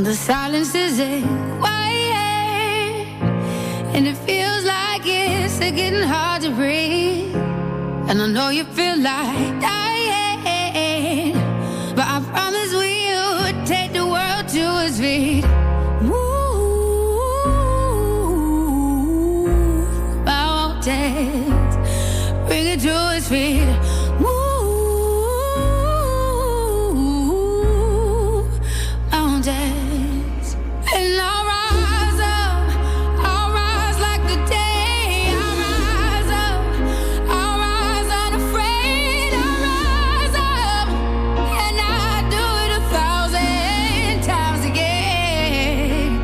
The silence is quiet, and it feels like it's getting hard to breathe. And I know you feel like dying, but I promise we would take the world to its feet. Move mountains, bring it to its feet. Move mountains, and I'll rise up. I'll rise like the day. I'll rise up. I'll rise unafraid. I'll rise up, and I'll do it 1,000 times again.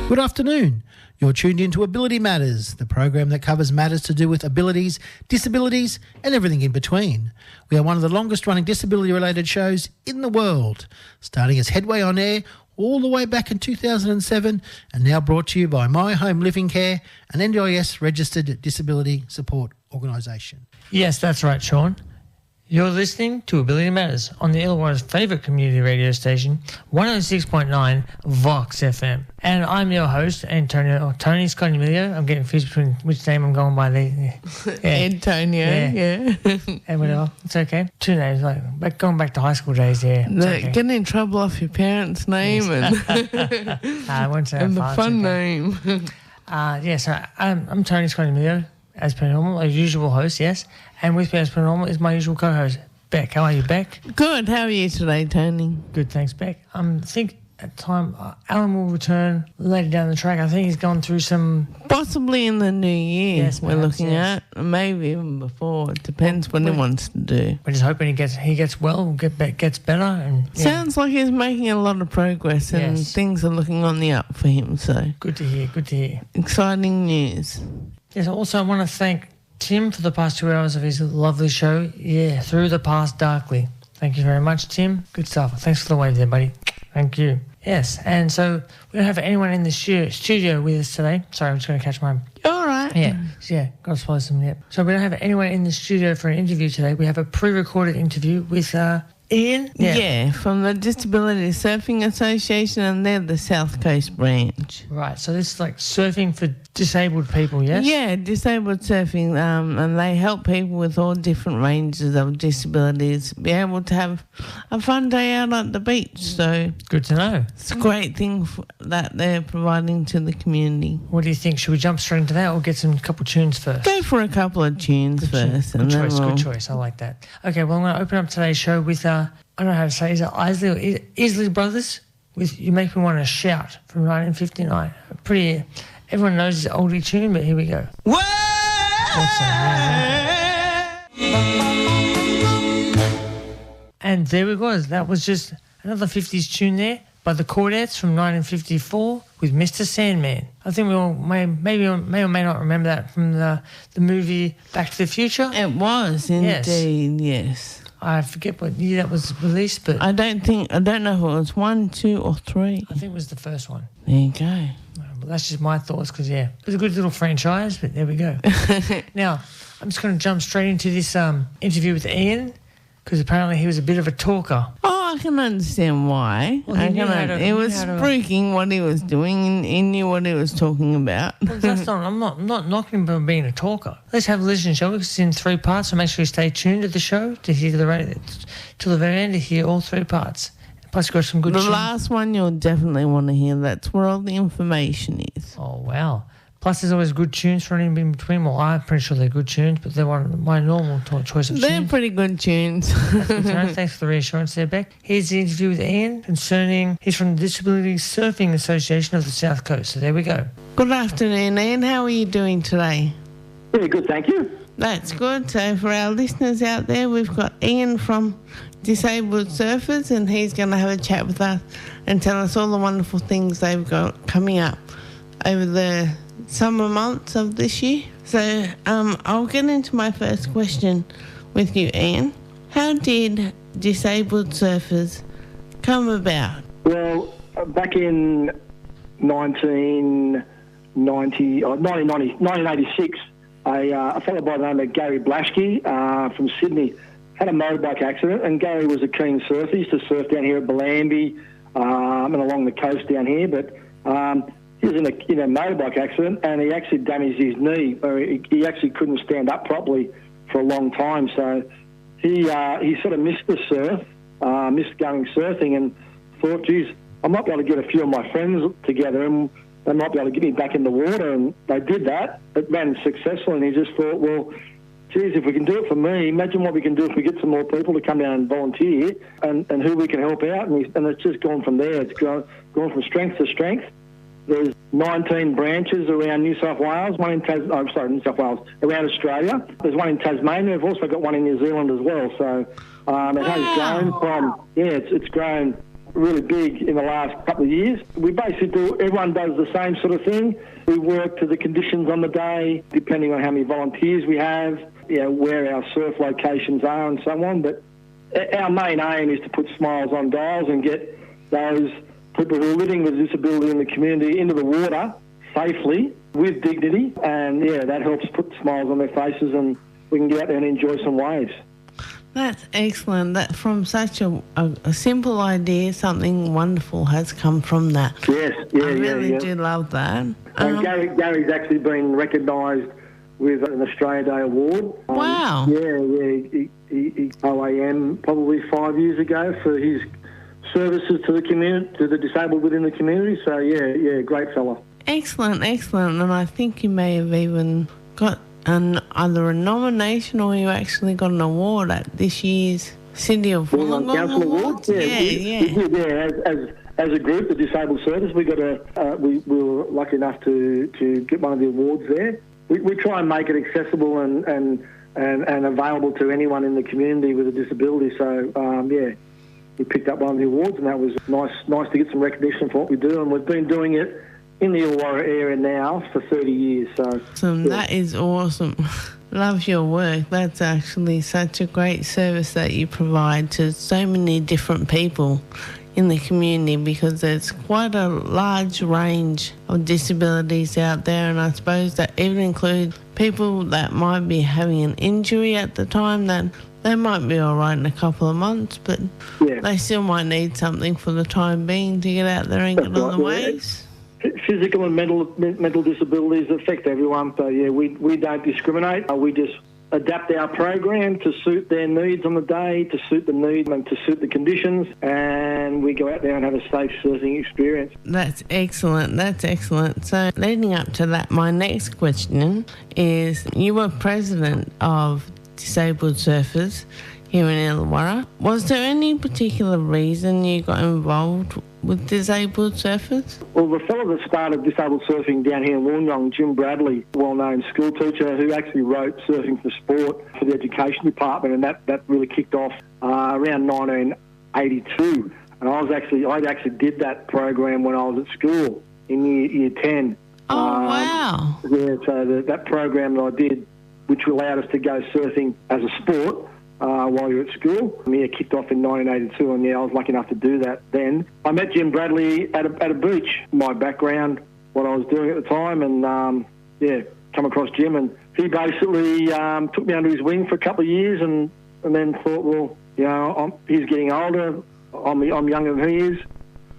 Good afternoon. You're tuned into Ability Matters, the program that covers matters to do with abilities, disabilities and everything in between. We are one of the longest running disability-related shows in the world, starting as Headway on air all the way back in 2007 and now brought to you by My Home Living Care, an NDIS registered disability support organisation. Yes, that's right, Sean. You're listening to Ability Matters on the Illawarra's favourite community radio station, 106.9 VOX FM. And I'm your host, Antonio. Tony Scott Emilio. I'm getting confused between which name I'm going by there. Yeah. Antonio, yeah. And whatever. It's okay. Two names, going back to high school days, yeah. Okay. Getting in trouble off your parents' name yes. I won't say and the far, fun okay. name. So I'm Tony Scott Emilio, as per normal, a usual host, yes. And with me as per normal is my usual co-host, Beck. How are you, Beck? Good. How are you today, Tony? Good, thanks, Beck. I think at time Alan will return later down the track. I think he's gone through some... Possibly in the new year, yes, we're looking at. Maybe even before. It depends what he wants to do. We're just hoping he gets well, gets better. And yeah. Sounds like he's making a lot of progress and things are looking on the up for him. So good to hear. Exciting news. Yes, also I want to thank Tim for the past 2 hours of his lovely show. Yeah, Through the Past Darkly. Thank you very much, Tim. Good stuff. Thanks for the wave there, buddy. Thank you. Yes, and so we don't have anyone in the studio with us today. Sorry, I'm just going to catch my... All right. Yeah, got to swallow some yet. So we don't have anyone in the studio for an interview today. We have a pre-recorded interview with Ian? Yeah, from the Disability Surfing Association, and they're the South Coast branch. Right, so this is like surfing for disabled people, yes? Yeah, disabled surfing, and they help people with all different ranges of disabilities be able to have a fun day out at the beach. So good to know. It's a great thing that they're providing to the community. What do you think? Should we jump straight into that or get a couple tunes first? Go for a couple of tunes first. Good choice. I like that. Okay, well, I'm going to open up today's show with... I don't know how to say, is it Isley Brothers with You Make Me Want to Shout from 1959. Everyone knows this oldie tune, but here we go. Awesome, And there we go. That was just another 50s tune there by the Chordettes from 1954 with Mr. Sandman. I think we all may or may not remember that from the movie Back to the Future. It was indeed, yes. I forget what year that was released, but... I don't know if it was 1, 2 or 3. I think it was the first one. There you go. Well, that's just my thoughts because, it was a good little franchise, but there we go. Now, I'm just going to jump straight into this interview with Ian because apparently he was a bit of a talker. Oh, I can understand why. Well, it was spruiking what he was doing and he knew what he was talking about. Well, I'm not knocking him for being a talker. Let's have a listen, shall we? It's in 3 parts, so make sure you stay tuned to the show to hear till the very end to hear all 3 parts. Plus, you've got some good tunes. The last one you'll definitely want to hear. That's where all the information is. Oh, wow. Plus, there's always good tunes for in between. Well, I'm pretty sure they're good tunes, but they're my normal choice of tunes. They're pretty good tunes. That's good to know. Thanks for the reassurance there, Beck. Here's the interview with Ian he's from the Disability Surfing Association of the South Coast. So there we go. Good afternoon, Ian. How are you doing today? Yeah, good, thank you. That's good. So for our listeners out there, we've got Ian from Disabled Surfers, and he's going to have a chat with us and tell us all the wonderful things they've got coming up over the summer months of this year. So I'll get into my first question with you, Ian. How did Disabled Surfers come about? Well, back in 1986, a fellow by the name of Gary Blaschke from Sydney had a motorbike accident, and Gary was a keen surfer. He used to surf down here at Bellambi, and along the coast down here. But he was in a motorbike accident, and he actually damaged his knee. He actually couldn't stand up properly for a long time. So he sort of missed the surf, missed going surfing, and thought, geez, I might be able to get a few of my friends together and they might be able to get me back in the water. And they did that. It ran successfully, and he just thought, well, geez, if we can do it for me, imagine what we can do if we get some more people to come down and volunteer and who we can help out. And it's just gone from there. It's gone from strength to strength. There's 19 branches around New South Wales, around Australia. There's one in Tasmania. We've also got one in New Zealand as well. So it has grown from, it's grown really big in the last couple of years. We basically everyone does the same sort of thing. We work to the conditions on the day, depending on how many volunteers we have, where our surf locations are and so on. But our main aim is to put smiles on dials and get those people who are living with disability in the community into the water safely, with dignity, and that helps put smiles on their faces, and we can get out there and enjoy some waves. That's excellent. That from such a simple idea, something wonderful has come from that. Yes, I really do love that. And Gary's actually been recognised with an Australia Day award. Wow. He OAM probably 5 years ago for his services to the community, to the disabled within the community. So great fella. Excellent. And I think you may have even got either a nomination or you actually got an award at this year's City of Wollongong Council Awards. We did, as a group, the Disabled Service, we were lucky enough to get one of the awards there. We try and make it accessible and available to anyone in the community with a disability. So we picked up one of the awards, and that was nice to get some recognition for what we do. And we've been doing it in the Illawarra area now for 30 years. So that is awesome. Love your work. That's actually such a great service that you provide to so many different people in the community, because there's quite a large range of disabilities out there, and I suppose that even includes people that might be having an injury at the time that they might be all right in a couple of months, but they still might need something for the time being to get out there and get on the waves. Physical and mental disabilities affect everyone, so we don't discriminate. We just adapt our program to suit their needs on the day, to suit the needs and to suit the conditions, and we go out there and have a safe surfing experience. That's excellent. So leading up to that, my next question is, you were president of Disabled Surfers here in Illawarra. Was there any particular reason you got involved with Disabled Surfers? Well, the fellow that started disabled surfing down here in Wollongong, Jim Bradley, well-known school teacher who actually wrote Surfing for Sport for the education department, and that really kicked off around 1982. And I actually did that program when I was at school in year 10. Oh, wow. Yeah, so that program that I did, which allowed us to go surfing as a sport, while you're at school. Kicked off in 1982, and I was lucky enough to do that then. I met Jim Bradley at a beach. My background, what I was doing at the time, and come across Jim, and he basically took me under his wing for a couple of years, and then thought, well, he's getting older, I'm younger than he is,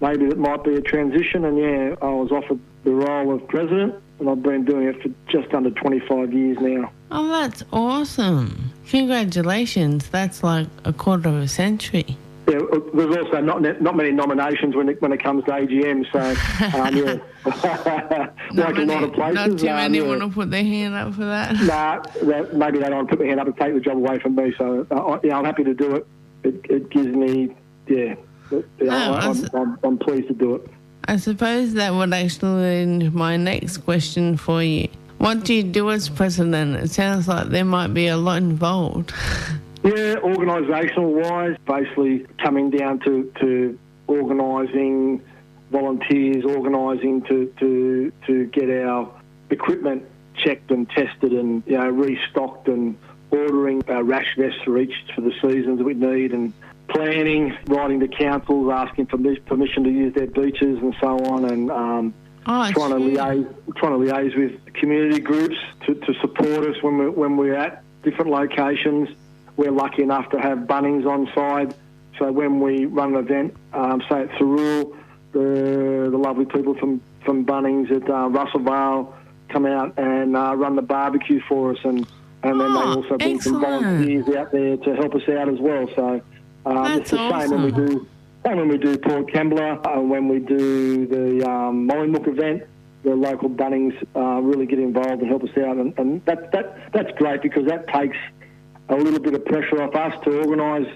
maybe it might be a transition, and I was offered the role of president, and I've been doing it for just under 25 years now. Oh, that's awesome. Congratulations. That's like a quarter of a century. Yeah, there's also not many nominations when it comes to AGM, so, like a lot of places. Not too many want to put their hand up for that. Maybe they don't want to put their hand up and take the job away from me, so, I'm happy to do it. It gives me, I'm pleased to do it. I suppose that would actually lead into my next question for you. What do you do as president? It sounds like there might be a lot involved. Yeah, organisational-wise, basically coming down to organising volunteers, organising to get our equipment checked and tested and restocked, and ordering rash vests for the seasons that we need, and planning, writing to councils, asking for permission to use their beaches and so on, and trying to liaise with community groups to support us when we're at different locations. We're lucky enough to have Bunnings on side, so when we run an event, say at Thurrool, the lovely people from Bunnings at Russellvale come out and run the barbecue for us, and then they also bring some volunteers out there to help us out as well. So it's the same when we do Port Kembla, when we do the Mollymook event. The local Bunnings really get involved and help us out, and that's great because that takes a little bit of pressure off us to organise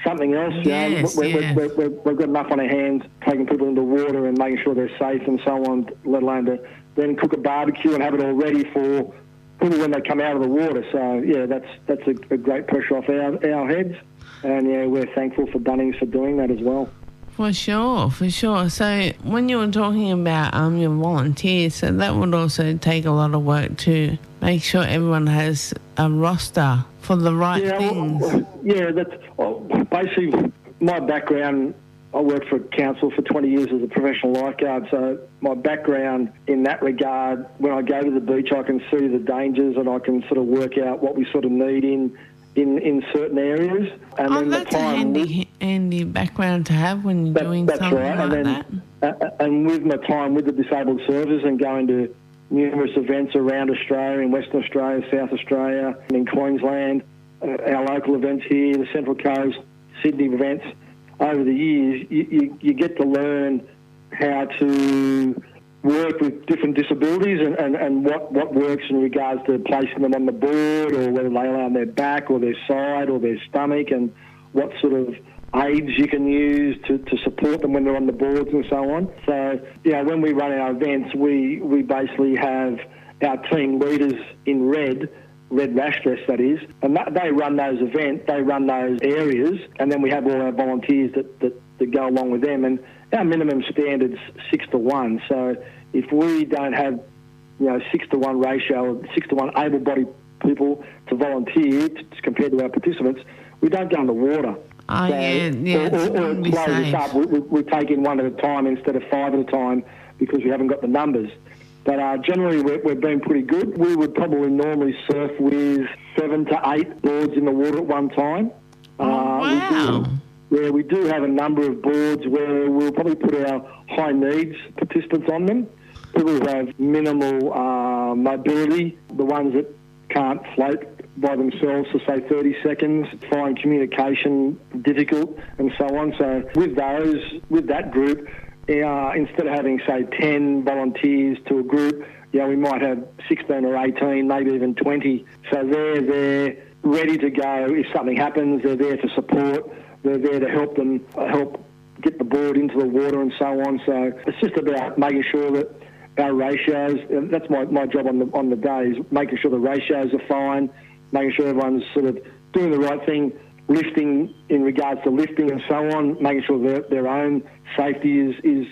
something else. Yes, we've got enough on our hands taking people into water and making sure they're safe and so on, let alone to then cook a barbecue and have it all ready for people when they come out of the water. So, yeah, that's a great pressure off our heads. And, yeah, we're thankful for Bunnings for doing that as well. For sure. So when you were talking about your volunteers, so that would also take a lot of work to make sure everyone has a roster for the right things. Basically my background, I worked for council for 20 years as a professional lifeguard, so my background in that regard, when I go to the beach, I can see the dangers and I can sort of work out what we sort of need in certain areas. And then that's a handy background to have when you're doing something right. And with my time with the disabled services and going to numerous events around Australia, in Western Australia, South Australia, and in Queensland, our local events here, the Central Coast, Sydney events, over the years, you get to learn how to work with different disabilities and what works in regards to placing them on the board, or whether they lay on their back or their side or their stomach, and what sort of aids you can use to support them when they're on the boards and so on. So, when we run our events, we basically have our team leaders in red rash dress, that is, and they run those events, they run those areas, and then we have all our volunteers that go along with them. And our minimum standard's 6-1. So if we don't have, 6-1 ratio, 6-1 able-bodied people to volunteer compared to our participants, we don't go in the water. Or it slows us up. We take in one at a time instead of 5 at a time because we haven't got the numbers. But generally, we've been pretty good. We would probably normally surf with 7 to 8 boards in the water at one time. Wow. We do have a number of boards where we'll probably put our high needs participants on them. People who have minimal mobility, the ones that can't float by themselves for, say, 30 seconds, find communication difficult and so on. So with that group, instead of having, say, 10 volunteers to a group, we might have 16 or 18, maybe even 20. So they're there ready to go if something happens. They're there for support. They're there to help get the board into the water and so on. So it's just about making sure that our ratios, and that's my job on the day, is making sure the ratios are fine, making sure everyone's sort of doing the right thing, lifting in regards to lifting and so on, making sure their own safety is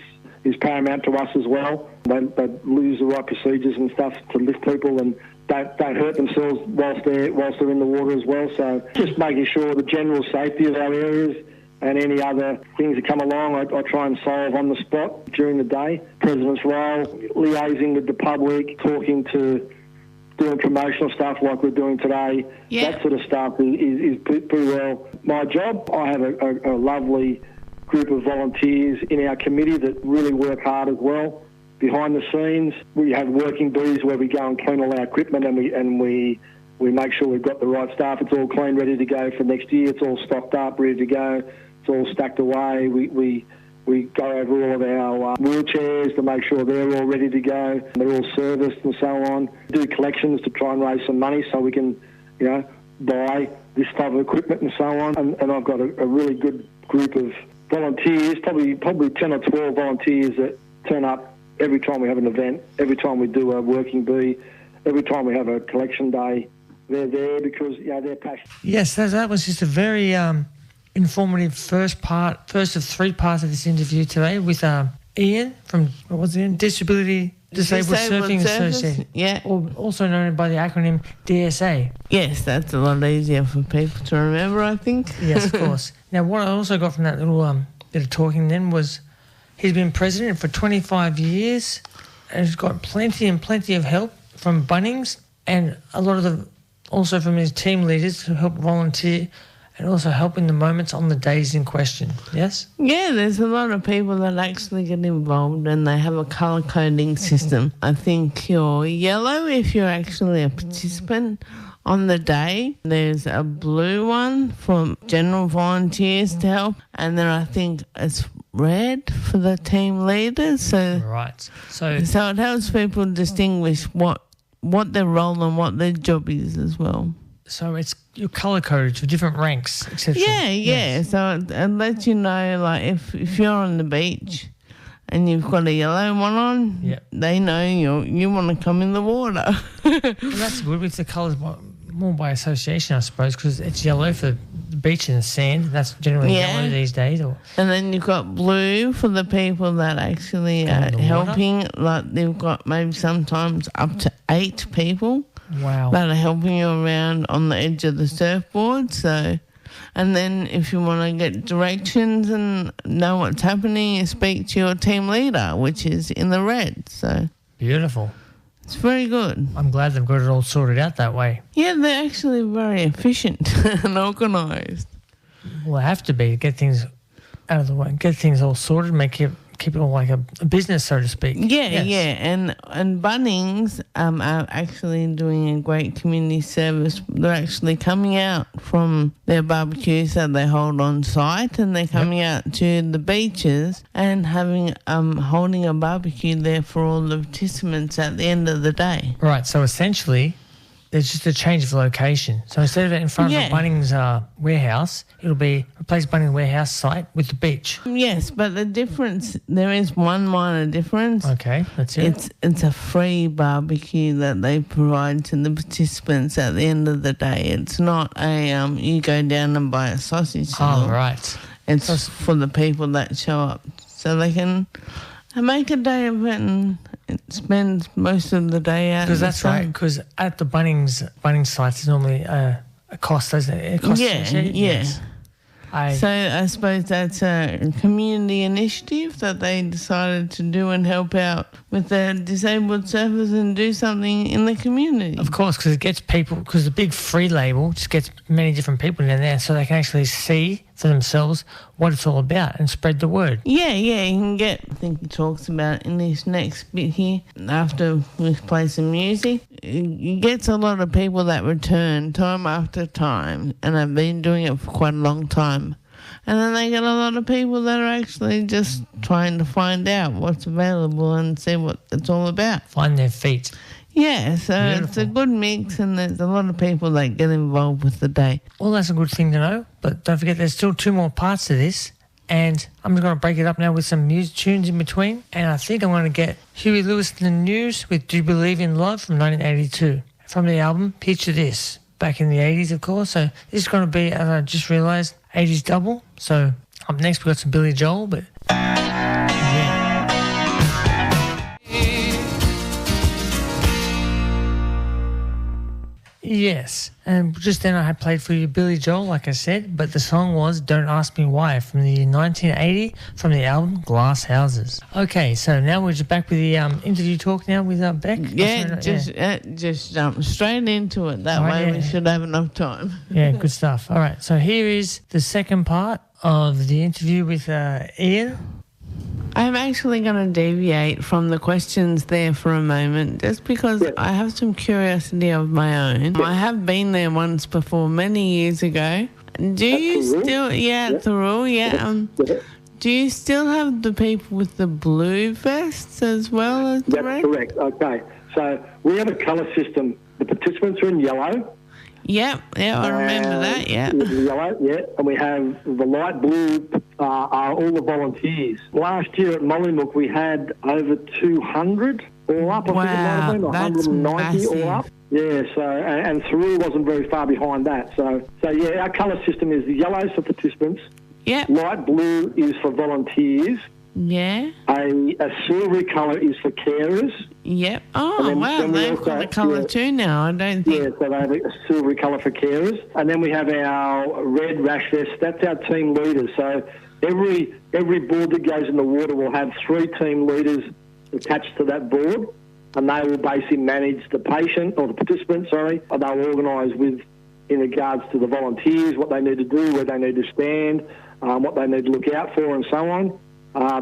paramount to us as well. They lose the right procedures and stuff to lift people and don't hurt themselves whilst they're in the water as well. So just making sure the general safety of our areas and any other things that come along, I try and solve on the spot during the day. President's role, liaising with the public, doing promotional stuff like we're doing today, that sort of stuff is pretty well my job. I have a lovely group of volunteers in our committee that really work hard as well. Behind the scenes, we have working bees where we go and clean all our equipment and we make sure we've got the right stuff. It's all clean, ready to go for next year. It's all stocked up, ready to go. It's all stacked away. We go over all of our wheelchairs to make sure they're all ready to go. They're all serviced and so on. Do collections to try and raise some money so we can, buy this type of equipment and so on. And I've got a really good group of volunteers, probably 10 or 12 volunteers that turn up every time we have an event, every time we do a working bee, every time we have a collection day. They're there because they're passionate. Yes, that was just a very informative first of 3 parts of this interview today with Ian from, Disabled Surfing Association. Yeah. Also known by the acronym DSA. Yes, that's a lot easier for people to remember, I think. Yes, of course. Now, what I also got from that little bit of talking then was he's been president for 25 years and has got plenty of help from Bunnings and a lot of also from his team leaders who help volunteer and also helping the moments on the days in question. Yes? Yeah, there's a lot of people that actually get involved and they have a colour coding system. I think you're yellow if you're actually a participant on the day. There's a blue one for general volunteers to help, and then I think it's red for the team leaders. So Right. So it helps people distinguish what their role and what their job is as well. it's you're colour coded for different ranks, etc. Yeah. Yes. So it lets you know, like, if you're on the beach and you've got a yellow one on, Yep. they know you want to come in the water. Well, that's good with the colours more by association, I suppose, because it's yellow for the beach and the sand. That's generally Yeah. yellow these days. Or And then you've got blue for the people that actually in are the water. helping. Like, they've got maybe sometimes up to 8 people wow. that are helping you around on the edge of the surfboard. So, and then if you want to get directions and know what's happening, you speak to your team leader, which is in the red. So Beautiful. it's very good. I'm glad they've got it all sorted out that way. Yeah, they're actually very efficient and organised. Well, they have to be to get things out of the way, get things all sorted, keep it all like a business, so to speak. Yeah, Yes. yeah, and Bunnings are actually doing a great community service. They're actually coming out from their barbecues that they hold on site, and they're coming out to the beaches and having holding a barbecue there for all the participants at the end of the day. Right, so essentially, there's just a change of location. So instead of it in front Yeah. of Bunnings warehouse, it'll be replace Bunnings warehouse site with the beach. Yes, but the difference, there is one minor difference. Okay, that's it. It's a free barbecue that they provide to the participants at the end of the day. It's not a you go down and buy a sausage. Oh, right. It's for the people that show up, so they can make a day of it and spend most of the day out. Because in the that's right. sun. Because at the Bunnings sites, there's normally a cost, doesn't it? It costs Yeah, essentially? yeah. Yes. So I suppose that's a community initiative that they decided to do and help out with the disabled surfers and do something in the community. Of course, because it gets people, because the big free label just gets many different people in there, so they can actually see for themselves what it's all about and spread the word. Yeah, you can get, I think he talks about in this next bit here, after we play some music, it gets a lot of people that return time after time and have been doing it for quite a long time. And then they get a lot of people that are actually just trying to find out what's available and see what it's all about. Find their feet. Yeah, so it's a Beautiful. good mix, and there's a lot of people that get involved with the day. Well, that's a good thing to know, but don't forget there's still 2 more parts to this, and I'm just going to break it up now with some music tunes in between, and I think I'm going to get Huey Lewis in the News with Do You Believe in Love from 1982, from the album Picture This, back in the 80s, of course. So this is going to be, as I just realised, 80s double. So up next we've got some Billy Joel, but yeah. Yes, and just then I had played for you Billy Joel, like I said, but the song was Don't Ask Me Why from the year 1980 from the album Glass Houses. Okay, so now we're just back with the interview talk now with Beck. Yeah, just jump straight into it. That Right, way yeah. we should have enough time. Yeah, good stuff. All right, so here is the second part of the interview with Ian. I'm actually going to deviate from the questions there for a moment just because I have some curiosity of my own. I have been there once before, many years ago. Do you still, do you still have the people with the blue vests as well as the That's red? correct. Okay. So we have a colour system. The participants are in yellow. Yep, I remember that, yeah. Yellow, yeah. And we have the light blue are all the volunteers. Last year at Mollymook we had over 200 all up. I think it might have been, that's 190 all massive. up. Yeah, so, and Saru wasn't very far behind that. So yeah, our colour system is the yellow for participants, Yep, light blue is for volunteers, yeah, a silvery colour is for carers. yep. Oh, And then- wow, then we they've also- got a colour yeah. too now, I don't think. Yeah, so they have a silvery colour for carers. And then we have our red rash vest. That's our team leaders. So every board that goes in the water will have 3 team leaders attached to that board, and they will basically manage the patient or the participant, and they'll organise with in regards to the volunteers, what they need to do, where they need to stand, what they need to look out for, and so on.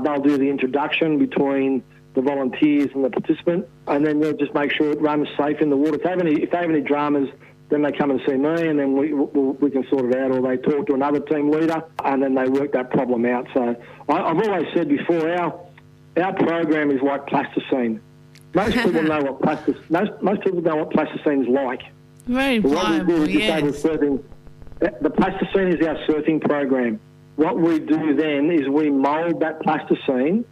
They'll do the introduction between the volunteers and the participant, and then they'll just make sure it runs safe in the water. If they have any dramas, then they come and see me, and then we can sort it out, or they talk to another team leader, and then they work that problem out. So I've always said before, our program is like plasticine. Most people know what plasticine is like. Very pliable, yes. The plasticine is our surfing program. What we do then is we mould that plasticine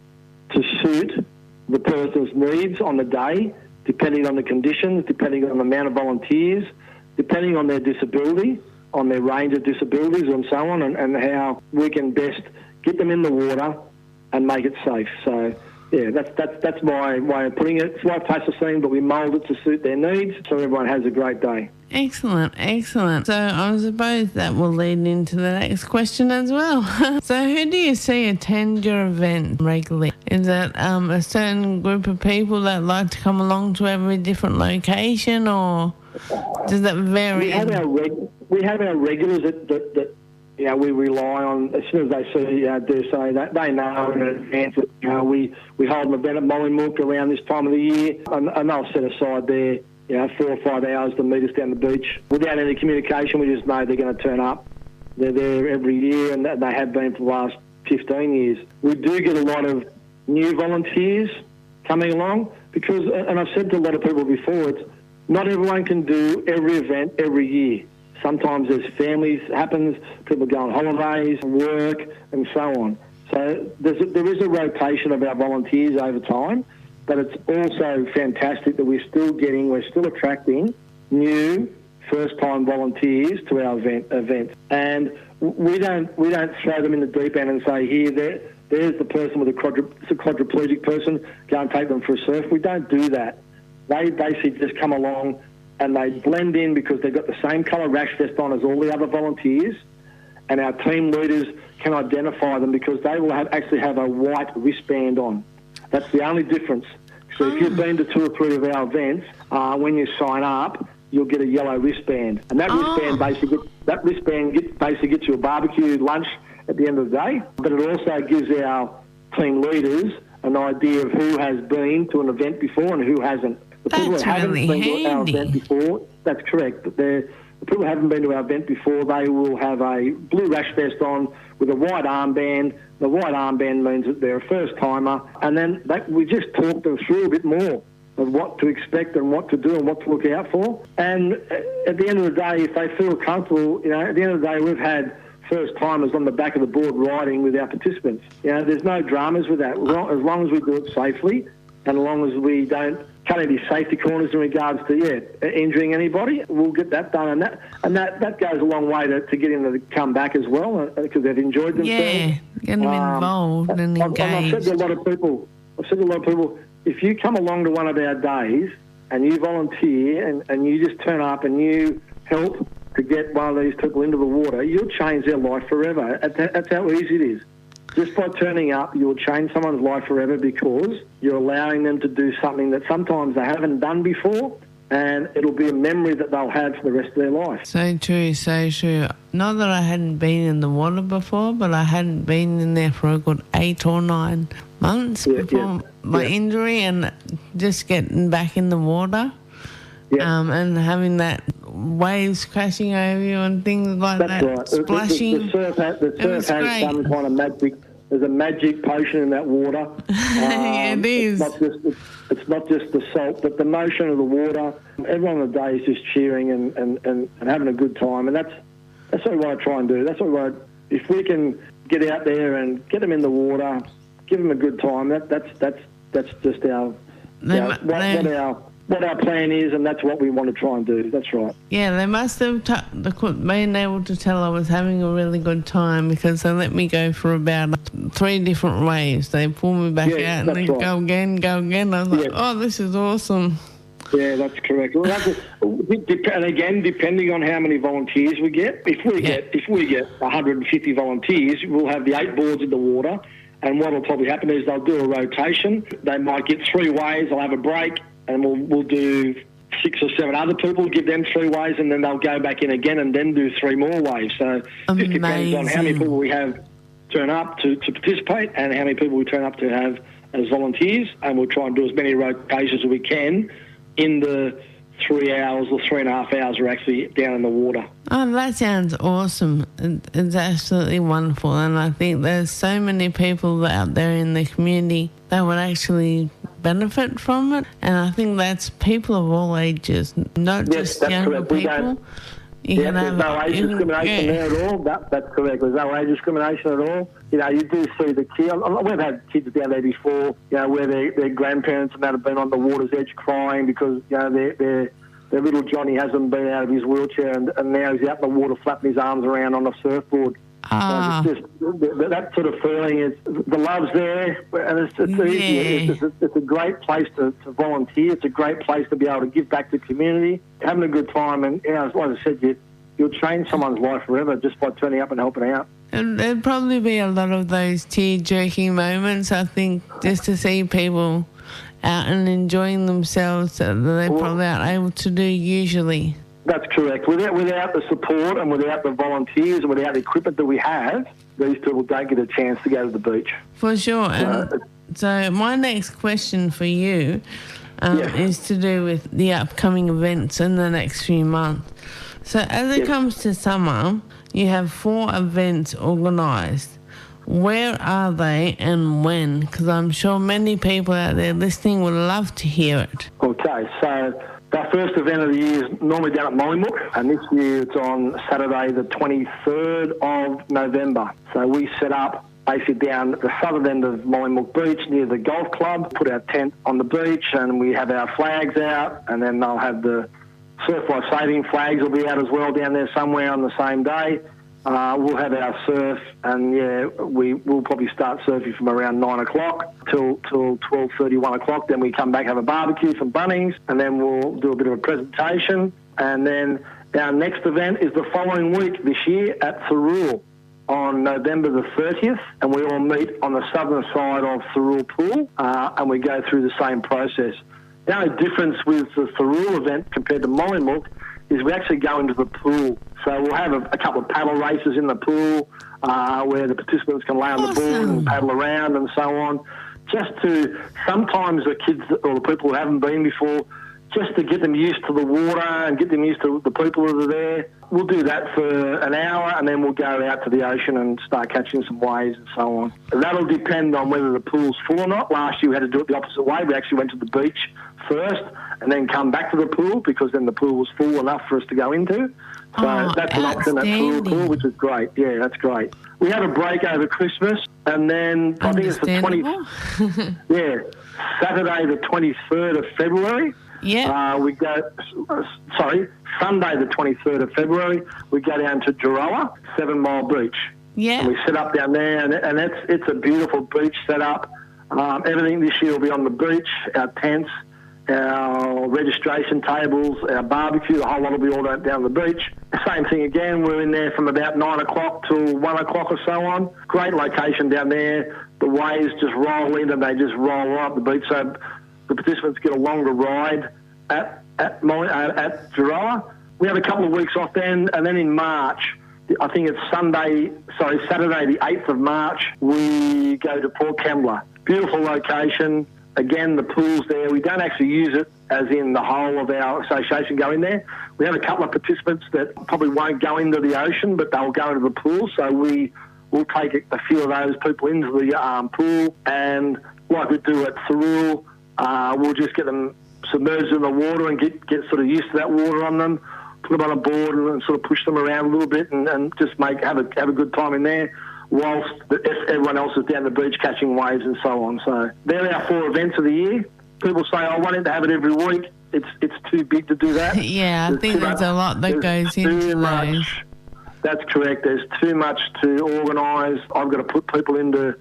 to suit the person's needs on the day, depending on the conditions, depending on the amount of volunteers, depending on their disability, on their range of disabilities and so on, and how we can best get them in the water and make it safe. So, yeah, that's my way of putting it. It's like plasticine, but we mould it to suit their needs so everyone has a great day. Excellent. So I suppose that will lead into the next question as well. So who do you see attend your event regularly? Is it a certain group of people that like to come along to every different location, or does that vary? We have our regulars that we rely on. As soon as they see DSA, that they know in advance that we hold an event at Mollymook around this time of the year, and they'll set aside their 4 or 5 hours to meet us down the beach. Without any communication, we just know they're going to turn up. They're there every year, and they have been for the last 15 years. We do get a lot of new volunteers coming along because, and I've said to a lot of people before, it's not everyone can do every event every year. Sometimes there's families happens, people go on holidays, work, and so on. So there is a rotation of our volunteers over time, but it's also fantastic that we're still attracting new first-time volunteers to our event. And we don't throw them in the deep end and say, here, there's the person with a quadriplegic person, go and take them for a surf. We don't do that. They basically just come along and they blend in because they've got the same colour rash vest on as all the other volunteers, and our team leaders can identify them because they will actually have a white wristband on. That's the only difference. So if you've been to 2 or 3 of our events, when you sign up, you'll get a yellow wristband, and that wristband basically gets you a barbecue lunch at the end of the day. But it also gives our team leaders an idea of who has been to an event before and who hasn't. The people who haven't been to our event before, that's correct. But the people who haven't been to our event before, they will have a blue rash vest on with a white armband. The white armband means that they're a first-timer. And then we just talk them through a bit more of what to expect and what to do and what to look out for. And at the end of the day, if they feel comfortable, at the end of the day, we've had first-timers on the back of the board riding with our participants. There's no dramas with that. As long as we do it safely and as long as we don't cut any safety corners in regards to injuring anybody, we'll get that done. And that goes a long way to getting them to come back as well because they've enjoyed themselves. Yeah, get them involved and engaged. I've said to a lot of people, if you come along to one of our days and you volunteer and you just turn up and you help to get one of these people into the water, you'll change their life forever. That's how easy it is. Just by turning up, you'll change someone's life forever because you're allowing them to do something that sometimes they haven't done before, and it'll be a memory that they'll have for the rest of their life. So true. Not that I hadn't been in the water before, but I hadn't been in there for a good 8 or 9 months before my injury, and just getting back in the water and having that waves crashing over you and things like that, right. Splashing. The surf has some kind of magic. There's a magic potion in that water. Yeah, it is. It's not just the salt, but the motion of the water. Everyone on the day is just cheering and having a good time, and that's what we want to try and do. If we can get out there and get them in the water, give them a good time. That's just what our plan is, and that's what we want to try and do. That's right. Yeah, they must have been able to tell I was having a really good time because they let me go for about 3 different waves. They pulled me back out and then go again. I was like, oh, this is awesome. Yeah, that's correct. Well, and again, depending on how many volunteers we get, if we get 150 volunteers, we'll have the 8 boards in the water, and what will probably happen is they'll do a rotation. They might get 3 waves, they'll have a break, and we'll do 6 or 7 other people, give them 3 waves, and then they'll go back in again and then do 3 more waves. So it just depends on how many people we have turn up to participate and how many people we turn up to have as volunteers, and we'll try and do as many rotations as we can in the 3 hours or 3.5 hours we're actually down in the water. Oh, that sounds awesome. It's absolutely wonderful, and I think there's so many people out there in the community that would actually benefit from it, and I think that's people of all ages, not just younger people. There's no age discrimination there at all. That's correct. There's no age discrimination at all. You know, you do see the kids. We've had kids down there before, you know, where their grandparents and that have been on the water's edge crying because, you know, their little Johnny hasn't been out of his wheelchair and now he's out in the water flapping his arms around on a surfboard. It's just that sort of feeling is the love's there, and it's easy. It's a great place to volunteer. It's a great place to be able to give back to the community, having a good time, and you know, like I said, you'll change someone's life forever just by turning up and helping out. And there'd probably be a lot of those tear-jerking moments, I think, just to see people out and enjoying themselves that they probably aren't able to do usually. That's correct. Without the support and without the volunteers and without the equipment that we have, these people don't get a chance to go to the beach. For sure. And so my next question for you is to do with the upcoming events in the next few months. So as it comes to summer, you have 4 events organised. Where are they and when? Because I'm sure many people out there listening would love to hear it. Okay, so our first event of the year is normally down at Mollymook, and this year it's on Saturday the 23rd of November. So we set up basically down at the southern end of Mollymook Beach near the golf club, put our tent on the beach, and we have our flags out, and then they'll have the surf life saving flags will be out as well down there somewhere on the same day. We'll have our surf, and we'll probably start surfing from around 9 o'clock till 12:30, 1 o'clock. Then we come back, have a barbecue from Bunnings, and then we'll do a bit of a presentation. And then our next event is the following week this year at Thirroul on November the 30th, and we all meet on the southern side of Thirroul Pool, and we go through the same process. The only difference with the Thirroul event compared to Mollymook is we actually go into the pool. So we'll have a couple of paddle races in the pool where the participants can lay on the board and paddle around and so on. Just to, sometimes the kids or the people who haven't been before, just to get them used to the water and get them used to the people that are there. We'll do that for an hour and then we'll go out to the ocean and start catching some waves and so on. And that'll depend on whether the pool's full or not. Last year we had to do it the opposite way. We actually went to the beach first and then come back to the pool because then the pool was full enough for us to go into. So that's an option at Thirroul Pool, which is great. Yeah, that's great. We have a break over Christmas and then I think it's the Saturday the 23rd of February. Yeah. Sunday the 23rd of February, we go down to Illawarra, 7 Mile Beach. Yeah. And we set up down there, and it's a beautiful beach set up. Everything this year will be on the beach, our tents, our registration tables, our barbecue, the whole lot will be all down the beach. Same thing again, we're in there from about 9 o'clock till 1 o'clock or so on. Great location down there. The waves just roll in and they just roll right up the beach. So the participants get a longer ride at Illawarra. We have a couple of weeks off then, and then in March, I think it's Saturday the 8th of March, we go to Port Kembla. Beautiful location. Again, the pool's there. We don't actually use it as in the whole of our association go in there. We have a couple of participants that probably won't go into the ocean, but they'll go into the pool. So we'll take a few of those people into the pool, and like we do at Thirroul, we'll just get them submerged in the water and get sort of used to that water on them, put them on a board and sort of push them around a little bit and just have a good time in there whilst everyone else is down the beach catching waves and so on. So they're our 4 events of the year. People say, I want to have it every week. It's too big to do that. Yeah, I think there's a lot that goes into those. That's correct. There's too much to organise. I've got to put people into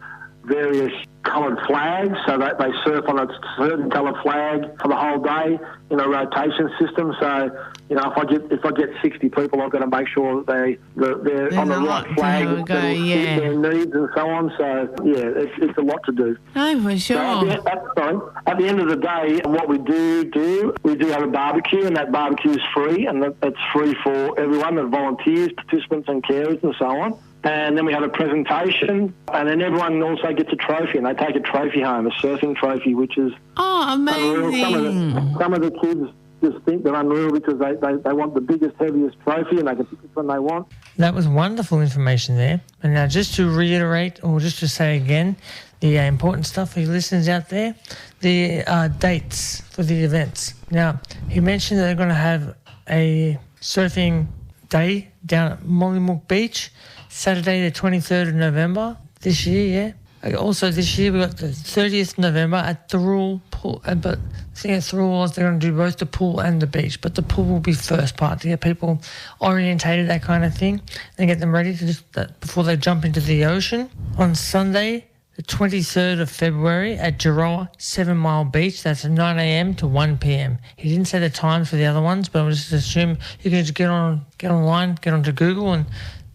various coloured flags, so that they surf on a certain coloured flag for the whole day in a rotation system. So, if I get 60 people, I've got to make sure that they're on the right flag that will fit their needs and so on. So, it's a lot to do. Oh, for sure. So at the end of the day, what we do have a barbecue, and that barbecue is free, and that's free for everyone, the volunteers, participants and carers and so on. And then we have a presentation, and then everyone also gets a trophy, and they take a trophy home, a surfing trophy, which is amazing. Unreal. Some of the kids just think they're unreal because they want the biggest, heaviest trophy, and they can pick it when they want. That was wonderful information there. And now just to reiterate, or just to say again, the important stuff for your listeners out there, the dates for the events. Now, he mentioned that they're going to have a surfing day down at Mollymook Beach, Saturday the 23rd of November this year, Also this year we got the 30th November at the Rural Pool. But the thing at the Rural is they're going to do both the pool and the beach. But the pool will be first part to get people orientated, that kind of thing, and get them ready to just before they jump into the ocean. On Sunday, the 23rd of February at Jiroa 7 Mile Beach. That's at 9 a.m. to 1 p.m. He didn't say the times for the other ones, but I would just assume you can just get online, get onto Google, and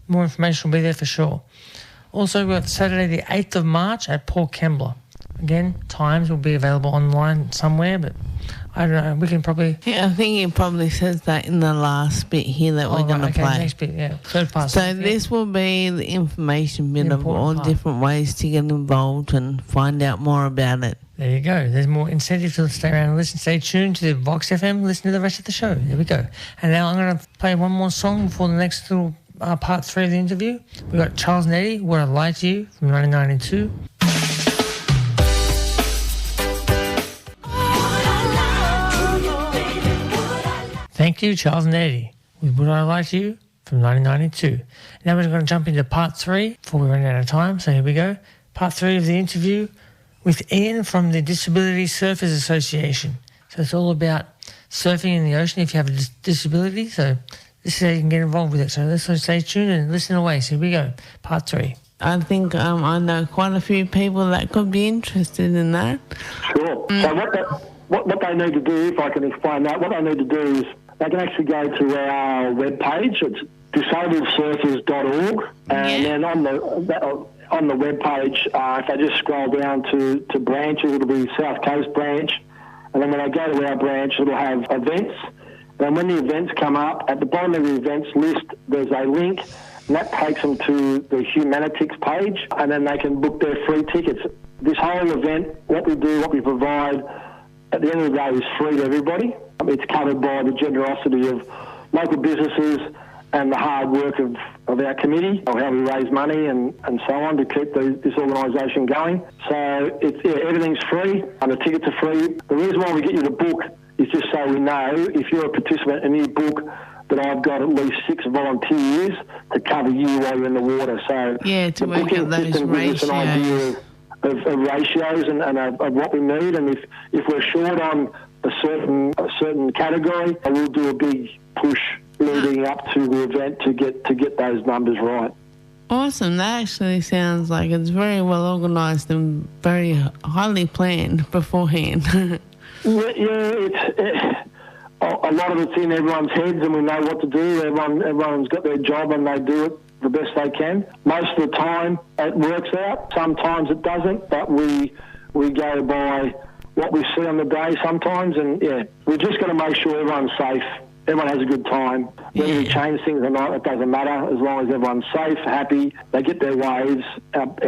more information will be there for sure. Also, we've got Saturday the 8th of March at Port Kembla. Again, times will be available online somewhere, but I don't know. We can probably... Yeah, I think it probably says that in the last bit here that we're going to play. Next bit, yeah. Third part. So this will be the information bit of all different ways to get involved and find out more about it. There you go. There's more incentive to stay around and listen. Stay tuned to the VOX FM. Listen to the rest of the show. There we go. And now I'm going to play one more song before the next little part 3 of the interview. We've got Charles and Eddie, Would I Lie to You, from 1992. Thank you, Charles and Eddie, with Would I Lie to You, from 1992. Now we're going to jump into part 3 before we run out of time. So here we go. Part 3 of the interview with Ian from the Disability Surfers Association. So it's all about surfing in the ocean if you have a disability. So this is how you can get involved with it. So let's stay tuned and listen away. So here we go. Part 3. I think I know quite a few people that could be interested in that. Sure. So what they need to do, if I can explain that, what they need to do is they can actually go to our webpage. It's disabledsurfers.org, and then on the webpage, if they just scroll down to branches, it'll be South Coast branch, and then when they go to our branch, it'll have events. And when the events come up, at the bottom of the events list, there's a link, and that takes them to the Humanitics page, and then they can book their free tickets. This whole event, what we do, what we provide, at the end of the day, is free to everybody. It's covered by the generosity of local businesses and the hard work of our committee, of how we raise money and so on to keep this organisation going. So everything's free, and the tickets are free. The reason why we get you to book is just so we know if you're a participant and you book that I've got at least 6 volunteers to cover you while you're in the water. So to work out those ratios. Gives us an idea of ratios and of what we need, and if we're short on a certain category, we'll do a big push leading up to the event to get those numbers right. Awesome. That actually sounds like it's very well organised and very highly planned beforehand. Yeah, a lot of it's in everyone's heads, and we know what to do. Everyone's got their job, and they do it the best they can. Most of the time, it works out. Sometimes it doesn't, but we go by what we see on the day sometimes, and we're just going to make sure everyone's safe. Everyone has a good time. Whether we change things or not, it doesn't matter, as long as everyone's safe, happy, they get their waves. And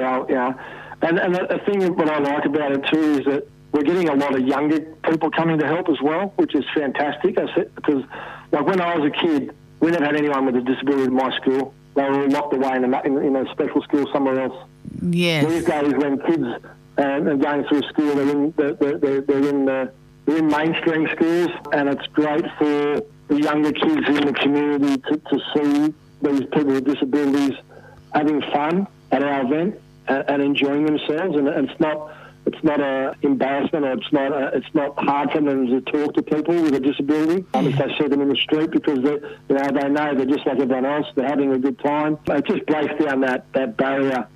the thing that I like about it too is that we're getting a lot of younger people coming to help as well, which is fantastic. Because like when I was a kid, we never had anyone with a disability in my school. They were all locked away in a special school somewhere else. Yes. These days, when kids are going through school, they're in mainstream schools, and it's great for the younger kids in the community to see these people with disabilities having fun at our event and enjoying themselves. And it's not it's not a embarrassment, or it's not hard for them to talk to people with a disability if they see them in the street, because they know they're just like everyone else. They're having a good time. It just breaks down that barrier.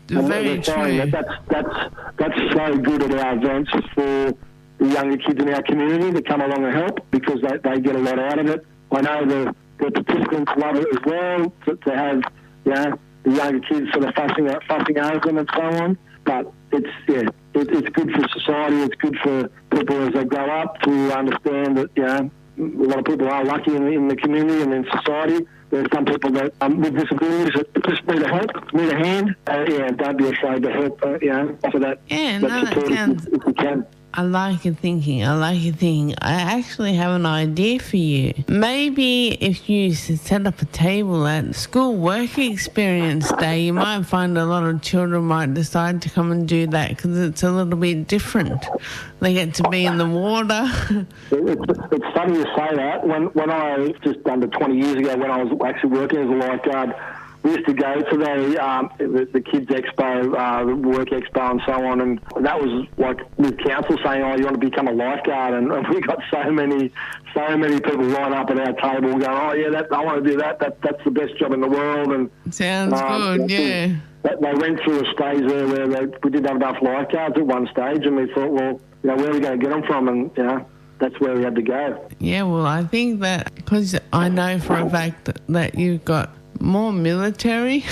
Very true. That's so good at our events for the younger kids in our community that come along and help, because they get a lot out of it. I know the participants love it as well, to have the younger kids sort of fussing over them and so on. But it's good for society. It's good for people as they grow up to understand that a lot of people are lucky in the community and in society. There's some people that with disabilities that just need a hand. Don't be afraid to help. Offer that. That support sounds. if you can. I like your thinking. I actually have an idea for you. Maybe if you set up a table at School Work Experience Day, you might find a lot of children might decide to come and do that, because it's a little bit different. They get to be in the water. It's funny you say that. When I, just under 20 years ago, when I was actually working as a lifeguard, we used to go to the Kids Expo, the Work Expo and so on, and that was like with council saying, you want to become a lifeguard, and we got so many people line up at our table going, I want to do that. That's the best job in the world. And sounds good, yeah. They went through a stage there where we didn't have enough lifeguards at one stage, and we thought, well, where are we going to get them from? And that's where we had to go. Yeah, well, I think that because I know for a fact that you've got more military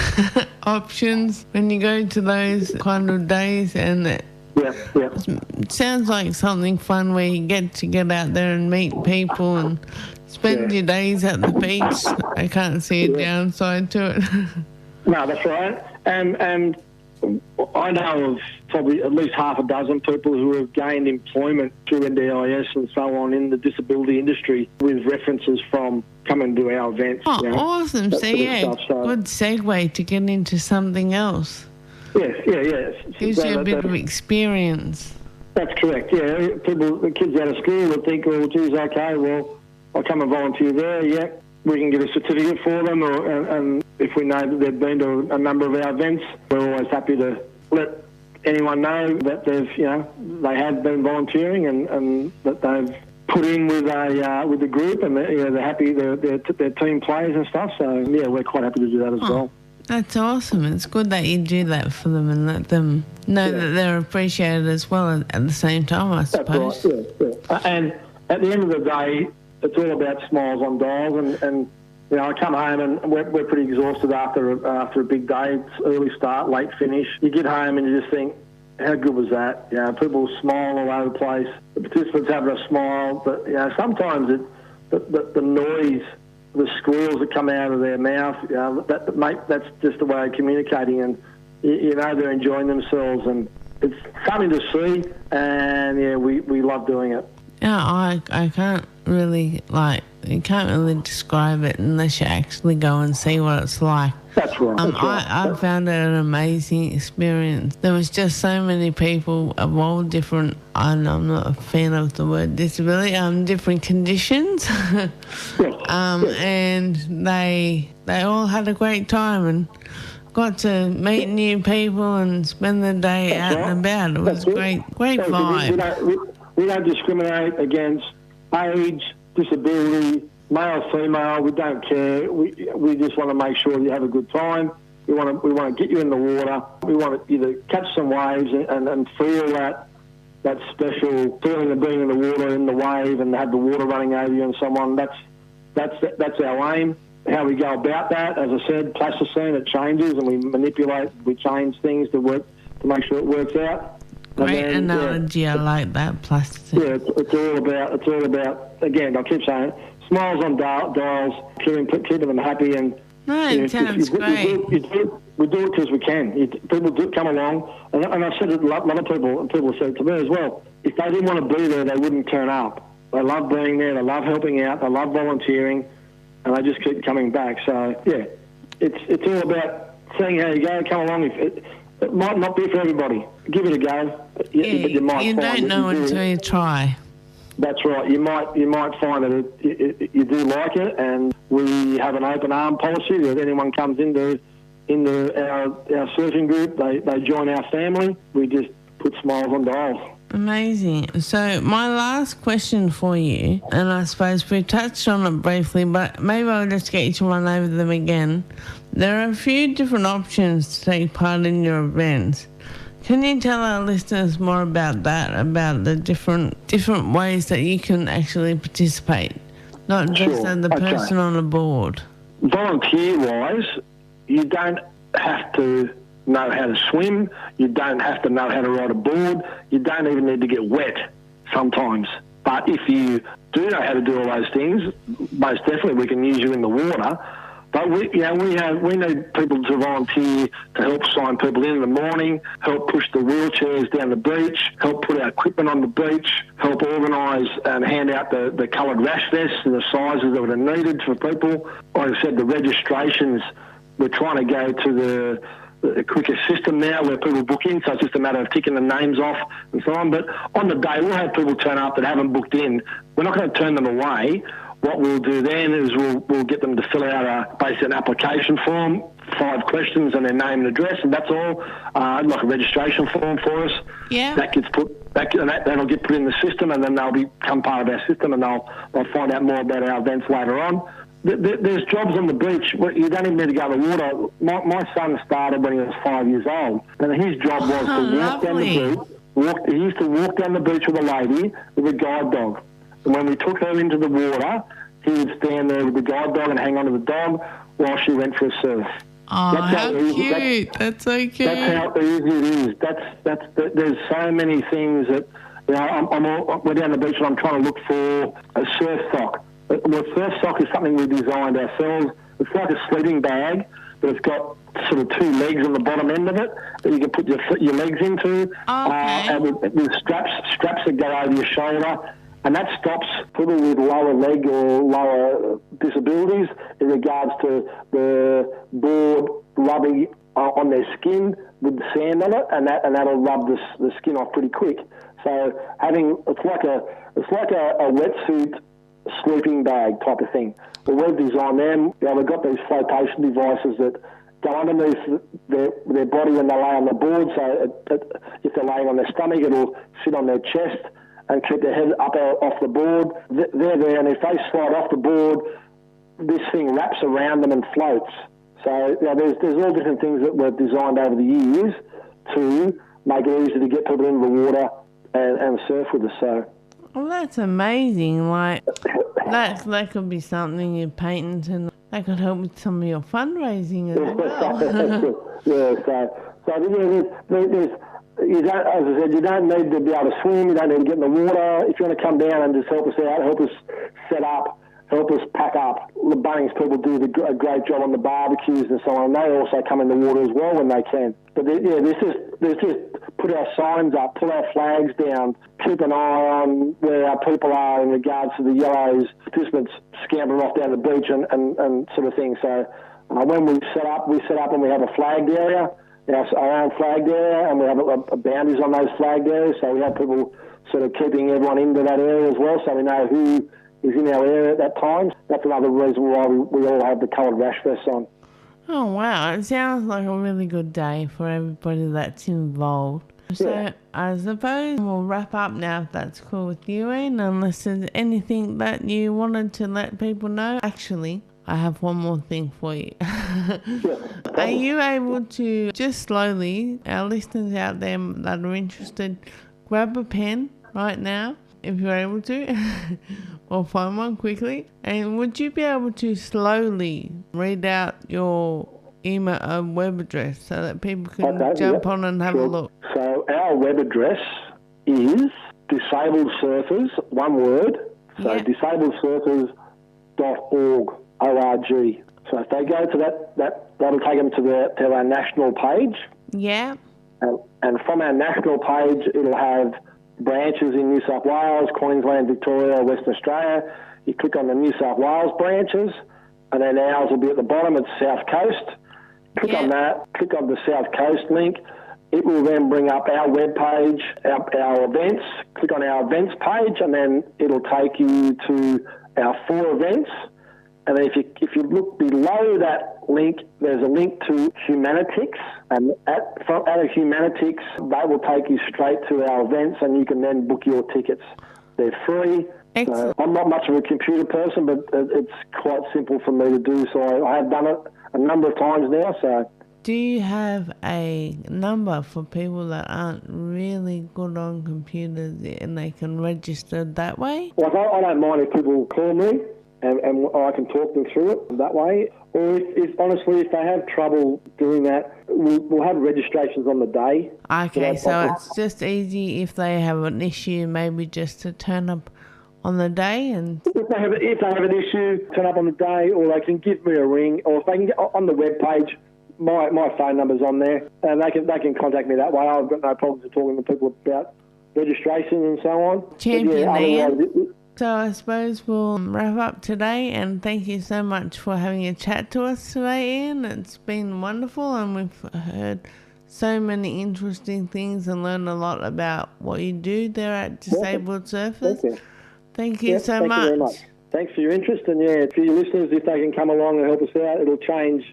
options when you go to those kind of days, and it sounds like something fun where you get to get out there and meet people and spend your days at the beach. I can't see a downside to it. No, that's right. And I know of probably at least half a dozen people who have gained employment through NDIS and so on in the disability industry with references from coming to our events. Awesome. So, good segue to get into something else. Yes. Gives you a bit of experience. That's correct, yeah. The kids out of school would think, geez, okay, well, I'll come and volunteer there, we can get a certificate for them, and if we know that they've been to a number of our events, we're always happy to let anyone know that they have been volunteering and that they've put in with the group, and they're happy, their team plays and stuff. So we're quite happy to do that as well. That's awesome. It's good that you do that for them and let them know that they're appreciated as well at the same time, I suppose. That's right. Yeah. And at the end of the day, it's all about smiles on dials, and I come home and we're pretty exhausted after a big day. It's early start, late finish. You get home and you just think, how good was that? People smile all over the place. The participants having a smile, but sometimes the noise, the squeals that come out of their mouth, that's just the way of communicating, and they're enjoying themselves, and it's something to see, and we love doing it. I can't really you can't really describe it unless you actually go and see what it's like. That's right. I found it an amazing experience. There was just so many people of all different, and I'm not a fan of the word disability, different conditions. And they all had a great time and got to meet new people and spend the day out and about. It was great vibe. We don't discriminate against age, disability, male, female. We don't care. We just want to make sure you have a good time. We want to get you in the water. We want you to catch some waves and feel that special feeling of being in the water, in the wave, and have the water running over you and so on. That's our aim. How we go about that, as I said, plasticine, it changes, and we manipulate, we change things to make sure it works out. Great analogy, I like that, plasticine. Yeah, it's all about, again, I keep saying, smiles on dials, keeping them happy, and it sounds great. We do it because we can. People do come along, and I've said it a lot of people, and people have said it to me as well. If they didn't want to be there, they wouldn't turn up. They love being there, they love helping out, they love volunteering, and they just keep coming back. So, it's all about seeing how you go, come along. It might not be for everybody. Give it a go. But you might you don't know until you try. That's right. You might find that you do like it, and we have an open arm policy that anyone comes into our surfing group, they join our family. We just put smiles on dials. Amazing. So my last question for you, and I suppose we touched on it briefly, but maybe I'll just get you to run over them again. There are a few different options to take part in your events. Can you tell our listeners more about that, about the different ways that you can actually participate, not just as the person on the board? Volunteer-wise, you don't have to know how to swim, you don't have to know how to ride a board, you don't even need to get wet sometimes. But if you do know how to do all those things, most definitely we can use you in the water. But we need people to volunteer to help sign people in the morning, help push the wheelchairs down the beach, help put our equipment on the beach, help organise and hand out the coloured rash vests and the sizes that are needed for people. Like I said, the registrations, we're trying to go to the quicker system now where people book in, so it's just a matter of ticking the names off and so on. But on the day, we'll have people turn up that haven't booked in. We're not going to turn them away. What we'll do then is we'll get them to fill out basically an application form, 5 questions and their name and address, and that's all, like a registration form for us. Yeah. That gets put back, and that'll get put in the system, and then they'll become part of our system, and they'll find out more about our events later on. There's jobs on the beach where you don't even need to go to the water. My son started when he was 5 years old, and his job was to walk down the beach. He used to walk down the beach with a lady with a guide dog. And when we took her into the water, he would stand there with the guide dog and hang on to the dog while she went for a surf. Oh, how cute. That's so cute. That's how easy it is. There's so many things that, we're down the beach and I'm trying to look for a surf sock. Well, surf sock is something we designed ourselves. It's like a sleeping bag, but it's got sort of 2 legs on the bottom end of it that you can put your legs into. Okay. And with straps that go over your shoulder. And that stops people with lower leg or lower disabilities in regards to the board rubbing on their skin with the sand on it, and that'll rub the skin off pretty quick. So it's like a wetsuit sleeping bag type of thing. But we've designed them. We've got these flotation devices that go underneath their body when they lay on the board. So if they're laying on their stomach, it'll sit on their chest and keep their head up off the board. They're there, and if they slide off the board, this thing wraps around them and floats. So there's all different things that we've designed over the years to make it easy to get people into the water and surf with us. So, well, that's amazing. Like that could be something you patent, and that could help with some of your fundraising as well. Yeah. So there's. You don't, as I said, you don't need to be able to swim, you don't need to get in the water. If you want to come down and just help us out, help us set up, help us pack up. The Bunnings people do a great job on the barbecues and so on, and they also come in the water as well when they can. But there's just put our signs up, pull our flags down, keep an eye on where our people are in regards to the yellows, participants scampering off down the beach and sort of thing. So when we set up and we have a flagged area, our own flagged area, and we have boundaries on those flagged areas, so we have people sort of keeping everyone into that area as well, so we know who is in our area at that time. That's another reason why we all have the coloured rash vests on. Oh, wow. It sounds like a really good day for everybody that's involved. So I suppose we'll wrap up now if that's cool with you, Ian, unless there's anything that you wanted to let people know. Actually, I have one more thing for you. Are you able to just slowly, our listeners out there that are interested, grab a pen right now, if you're able to, or find one quickly, and would you be able to slowly read out your email web address so that people can jump on and have a look? So our web address is Disabled Surfers, one word, so disabledsurfers.org. O-R-G. So if they go to that'll take them to our national page. Yeah. And from our national page, it'll have branches in New South Wales, Queensland, Victoria, Western Australia. You click on the New South Wales branches, and then ours will be at the bottom. It's South Coast. Click on that. Click on the South Coast link. It will then bring up our web page, our events. Click on our events page, and then it'll take you to our 4 events. And then if you look below that link, there's a link to Humanitics, and at Humanitics, they will take you straight to our events, and you can then book your tickets. They're free. Excellent. I'm not much of a computer person, but it's quite simple for me to do, so I have done it a number of times now. So, do you have a number for people that aren't really good on computers and they can register that way? Well, I don't mind if people call me and I can talk them through it that way. Or if honestly, if they have trouble doing that, we'll have registrations on the day. Okay, so it's just easy if they have an issue, maybe just to turn up on the day. And if they have an issue, turn up on the day, or they can give me a ring, or if they can get on the webpage. My phone number's on there, and they can contact me that way. I've got no problems with talking to people about registration and so on. Champion, Ian. So I suppose we'll wrap up today, and thank you so much for having a chat to us today, Ian. It's been wonderful, and we've heard so many interesting things and learned a lot about what you do there at Disabled Surfers. Thank you so much. Thank you very much. Thanks for your interest, and for your listeners, if they can come along and help us out, it'll change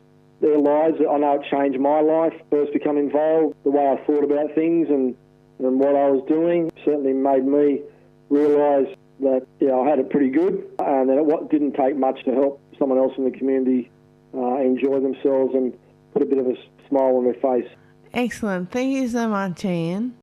their lives. I know it changed my life. First become involved, the way I thought about things and what I was doing certainly made me realise that I had it pretty good, and that it didn't take much to help someone else in the community enjoy themselves and put a bit of a smile on their face. Excellent. Thank you so much, Ian.